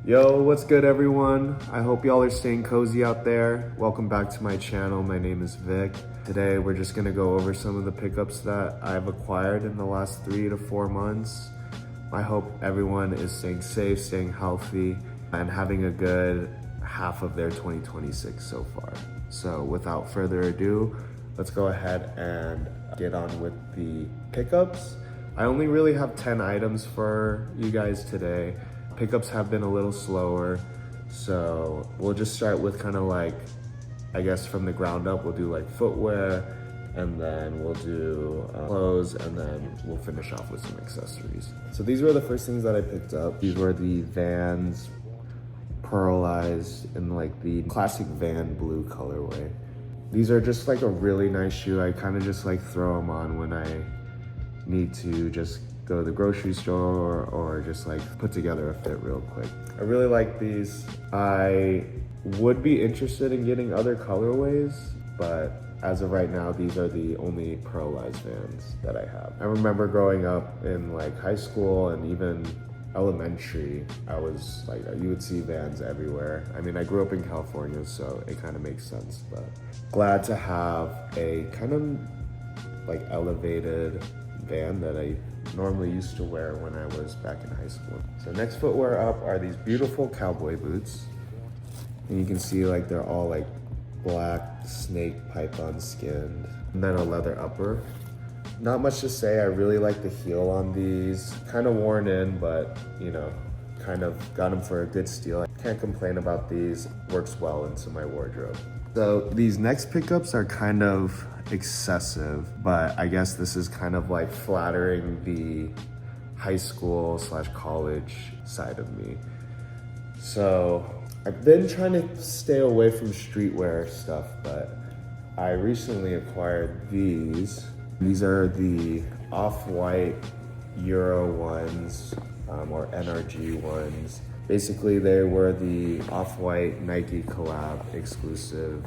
Yo, what's good everyone? I hope y'all are staying cozy out there. Welcome back to my channel. My name is Vic. Today we're just gonna go over some of the pickups that I've acquired in the last 3 to 4 months. I hope everyone is staying safe, staying healthy, and having a good half of their 2026 so far. So without further ado, let's go ahead and get on with the pickups. I only really have 10 items for you guys today. Pickups have been a little slower, so we'll just start with kind of like, I guess from the ground up, we'll do like footwear, and then we'll do clothes, and then we'll finish off with some accessories. So these were the first things that I picked up. These were the Vans pearlized in like the classic Van blue colorway. These are just like a really nice shoe. I kind of just like throw them on when I need to just go to the grocery store or just like put together a fit real quick. I really like these. I would be interested in getting other colorways, but as of right now, these are the only pearlized Vans that I have. I remember growing up in like high school and even elementary, I was like, you would see Vans everywhere. I mean, I grew up in California, so it kind of makes sense, but glad to have a kind of like elevated Van that I normally used to wear when I was back in high school. So next footwear up are these beautiful cowboy boots. And you can see like they're all like black snake python skinned, and then a leather upper. Not much to say. I really like the heel on these. Kind of worn in, but you know, kind of got them for a good steal. I can't complain about these. Works well into my wardrobe. So these next pickups are kind of excessive, but I guess this is kind of like flattering the high school / college side of me. So I've been trying to stay away from streetwear stuff, but I recently acquired these. These are the off-white Euro ones, or NRG ones. Basically, they were the off-white Nike collab exclusive,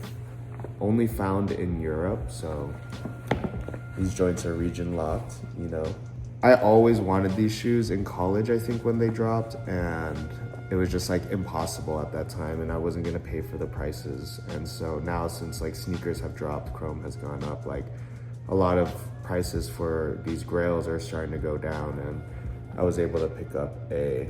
only found in Europe, so these joints are region locked, you know. I always wanted these shoes in college, I think, when they dropped, and it was just like impossible at that time, and I wasn't gonna pay for the prices. And so now, since like sneakers have dropped, chrome has gone up, like a lot of prices for these grails are starting to go down, and I was able to pick up a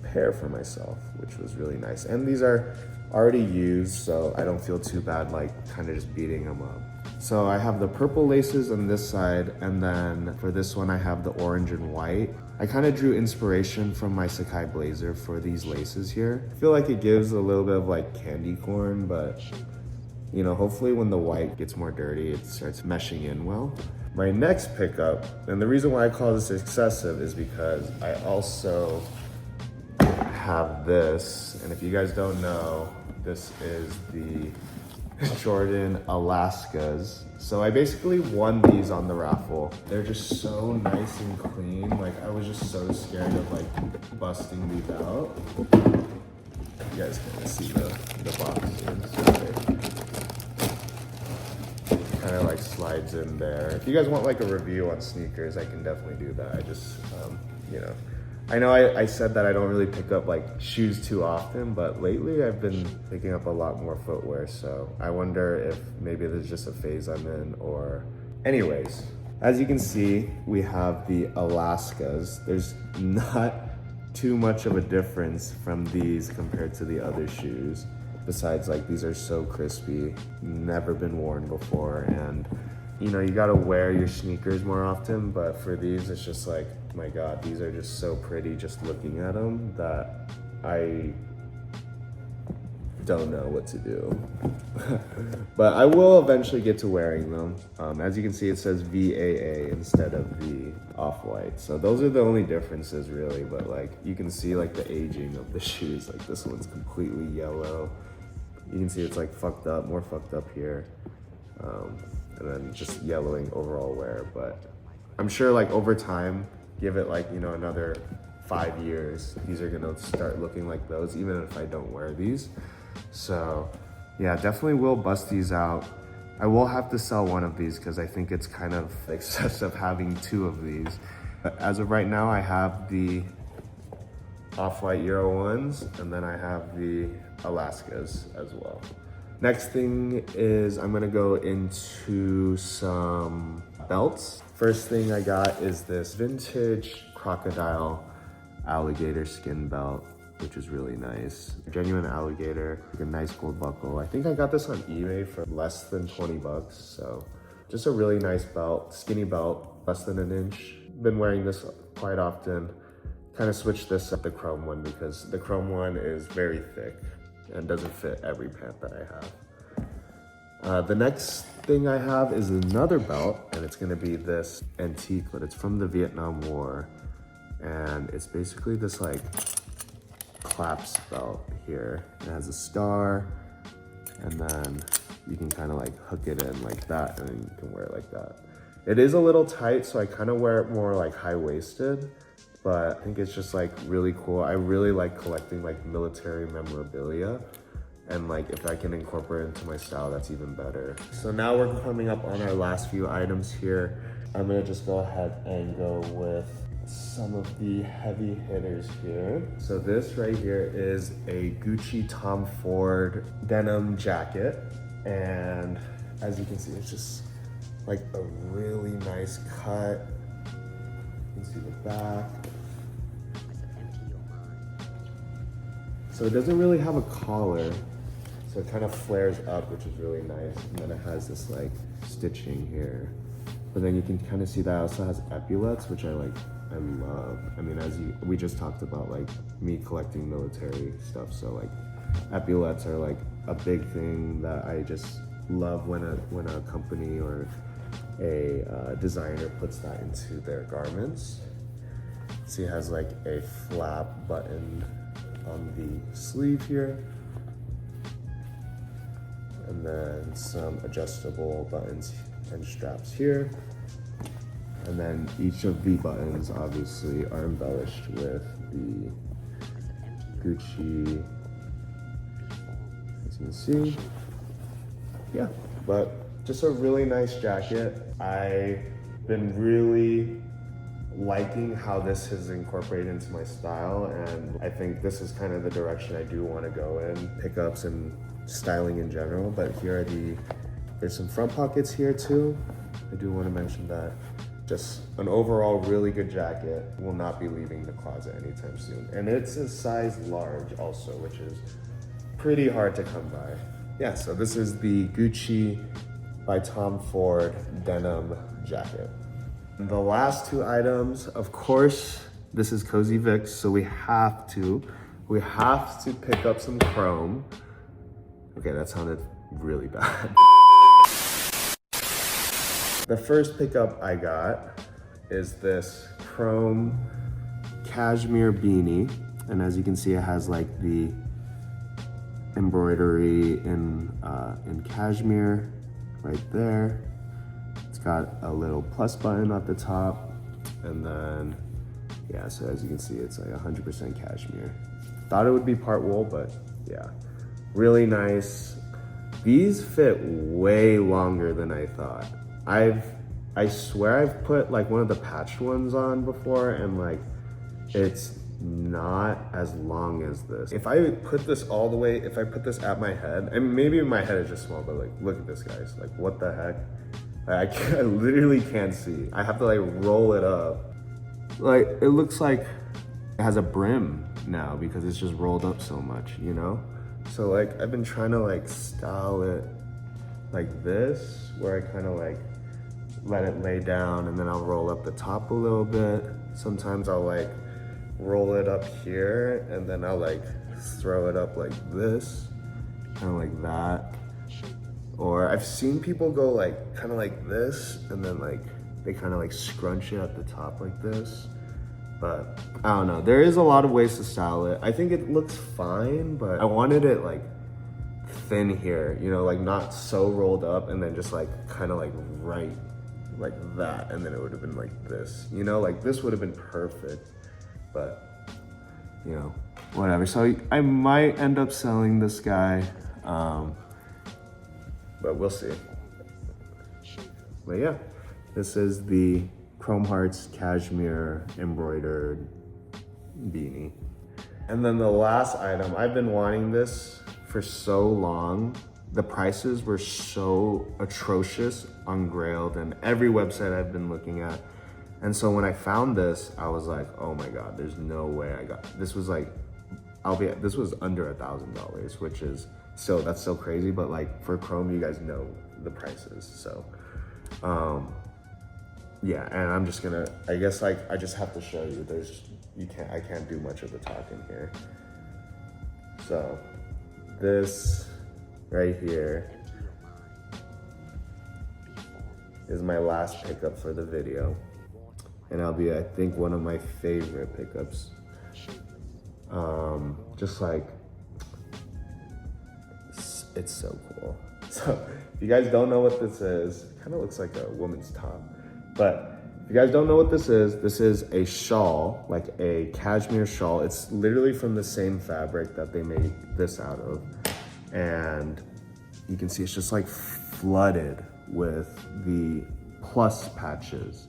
pair for myself, which was really nice. And these are already used, so I don't feel too bad like kind of just beating them up. So I have the purple laces on this side, and then for this one I have the orange and white. I kind of drew inspiration from my Sakai blazer for these laces here. I feel like it gives a little bit of like candy corn, but you know, hopefully when the white gets more dirty, it starts meshing in well. My next pickup, and the reason why I call this excessive is because I also have this, and if you guys don't know, this is the Jordan Alaskas. So I basically won these on the raffle. They're just so nice and clean. Like I was just so scared of like busting these out. You guys can't see the box. Kind of like slides in there. If you guys want like a review on sneakers, I can definitely do that. I just, you know, I know I said that I don't really pick up like shoes too often, but lately I've been picking up a lot more footwear. So I wonder if maybe there's just a phase I'm in, or anyways. As you can see, we have the Alaskas. There's not too much of a difference from these compared to the other shoes. Besides, like, these are so crispy, never been worn before, and you know, you gotta wear your sneakers more often, but for these, it's just like, my God, these are just so pretty just looking at them that I don't know what to do. But I will eventually get to wearing them. As you can see, it says VAA instead of the off-white. So those are the only differences really, but like, you can see like the aging of the shoes. Like this one's completely yellow. You can see it's like fucked up, more fucked up here. And then just yellowing overall wear. But I'm sure like over time, give it like, you know, another 5 years, these are gonna start looking like those, even if I don't wear these. So yeah, definitely will bust these out. I will have to sell one of these because I think it's kind of excessive having 2 of these. But as of right now, I have the off-white Euro ones, and then I have the Alaskas as well. Next thing is I'm gonna go into some belts. First thing I got is this vintage crocodile alligator skin belt, which is really nice. Genuine alligator, like a nice gold buckle. I think I got this on eBay for less than 20 bucks, so just a really nice belt, skinny belt, less than an inch. Been wearing this quite often. Kind of switched this up the chrome one because the chrome one is very thick and doesn't fit every pant that I have. The next thing I have is another belt, and it's gonna be this antique, but it's from the Vietnam War. And it's basically this like clasp belt here. It has a star, and then you can kind of like hook it in like that, and then you can wear it like that. It is a little tight, so I kind of wear it more like high-waisted, but I think it's just like really cool. I really like collecting like military memorabilia, and like if I can incorporate it into my style, that's even better. So now we're coming up on our last few items here. I'm gonna just go ahead and go with some of the heavy hitters here. So this right here is a Gucci Tom Ford denim jacket, and as you can see, it's just like a really nice cut. You can see the back. So it doesn't really have a collar, so it kind of flares up, which is really nice. And then it has this like stitching here. But then you can kind of see that it also has epaulets, which I love. I mean, we just talked about like me collecting military stuff. So like epaulets are like a big thing that I just love when a company or a designer puts that into their garments. See, it has like a flap button on the sleeve here, and then some adjustable buttons and straps here. And then each of the buttons obviously are embellished with the Gucci, as you can see. Yeah, but just a really nice jacket. I've been really liking how this has incorporated into my style, and I think this is kind of the direction I do want to go in, pickups and styling in general. But here are there's some front pockets here too. I do want to mention that. Just an overall really good jacket. Will not be leaving the closet anytime soon. And it's a size large also, which is pretty hard to come by. Yeah, so this is the Gucci by Tom Ford denim jacket. The last two items, of course, this is Cozy Vicks, so we have to pick up some chrome. Okay, that sounded really bad. The first pickup I got is this chrome cashmere beanie. And as you can see, it has like the embroidery in cashmere right there. It's got a little plus button at the top. And then, yeah, so as you can see, it's like 100% cashmere. Thought it would be part wool, but yeah, really nice. These fit way longer than I thought. I swear I've put like one of the patched ones on before, and like it's not as long as this. If I put this all the way, if I put this at my head, and maybe my head is just small, but like look at this, guys. Like what the heck? I literally can't see. I have to like roll it up. Like it looks like it has a brim now because it's just rolled up so much, you know? So like I've been trying to like style it like this, where I kind of like let it lay down, and then I'll roll up the top a little bit. Sometimes I'll like roll it up here, and then I'll like throw it up like this, kind of like that. Or I've seen people go like kind of like this, and then like they kind of like scrunch it at the top like this. But I don't know, there is a lot of ways to style it. I think it looks fine, but I wanted it like thin here, you know, like not so rolled up, and then just like kind of like right like that, and then it would have been like this, you know, like this would have been perfect. But you know, whatever. So I might end up selling this guy, but we'll see. But yeah, this is the Chrome Hearts cashmere embroidered beanie. And then the last item, I've been wanting this for so long. The prices were so atrocious on Grailed and every website I've been looking at. And so when I found this, I was like, oh my God, there's no way I got, this was like, this was under $1,000, which is still, that's still crazy. But like for Chrome, you guys know the prices. So, yeah, and I'm just gonna, I guess like, I just have to show you, I can't do much of the talking here. So this right here is my last pickup for the video. And I'll be, I think, one of my favorite pickups. Just like, it's so cool. So if you guys don't know what this is, it kind of looks like a woman's top. But if you guys don't know what this is a shawl, like a cashmere shawl. It's literally from the same fabric that they made this out of. And you can see it's just like flooded with the plus patches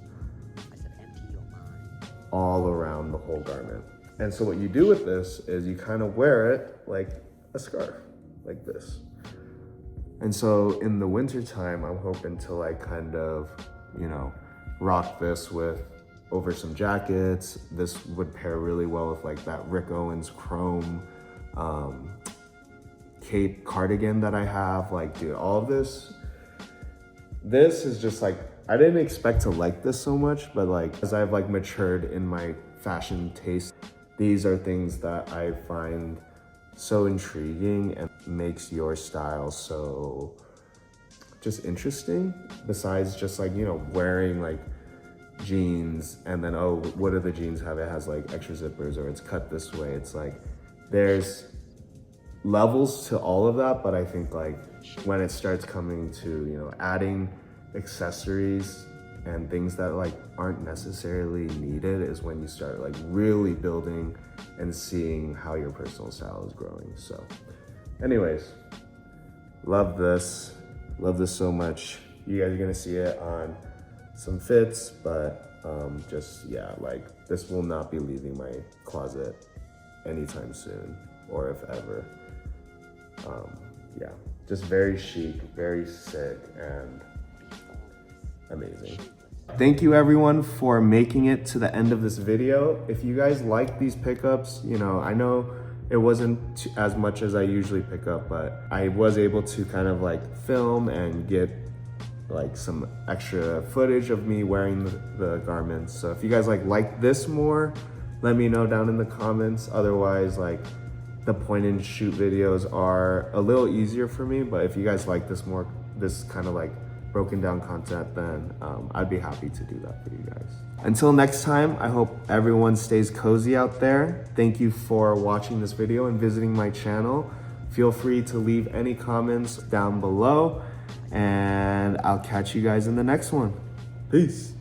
all around the whole garment. And so what you do with this is you kind of wear it like a scarf, like this. And so in the winter time, I'm hoping to like kind of, you know, rock this with over some jackets. This would pair really well with like that Rick Owens chrome cape cardigan that I have. Like, dude, all of this is just like, I didn't expect to like this so much, but like as I've like matured in my fashion taste, these are things that I find so intriguing and makes your style so just interesting. Besides just like, you know, wearing like jeans and then, oh, what do the jeans have? It has like extra zippers or it's cut this way. It's like, there's levels to all of that, but I think like when it starts coming to, you know, adding accessories and things that like aren't necessarily needed is when you start like really building and seeing how your personal style is growing. So anyways, love this so much. You guys are gonna see it on some fits, but just, yeah, like this will not be leaving my closet anytime soon, or if ever. Yeah, just very chic, very sick, and amazing. Thank you everyone for making it to the end of this video. If you guys like these pickups, you know, I know it wasn't as much as I usually pick up, but I was able to kind of like film and get like some extra footage of me wearing the garments. So if you guys like this more, let me know down in the comments. Otherwise, like the point and shoot videos are a little easier for me, but if you guys like this more, this kind of like broken down content, then I'd be happy to do that for you guys. Until next time, I hope everyone stays cozy out there. Thank you for watching this video and visiting my channel. Feel free to leave any comments down below, and I'll catch you guys in the next one. Peace.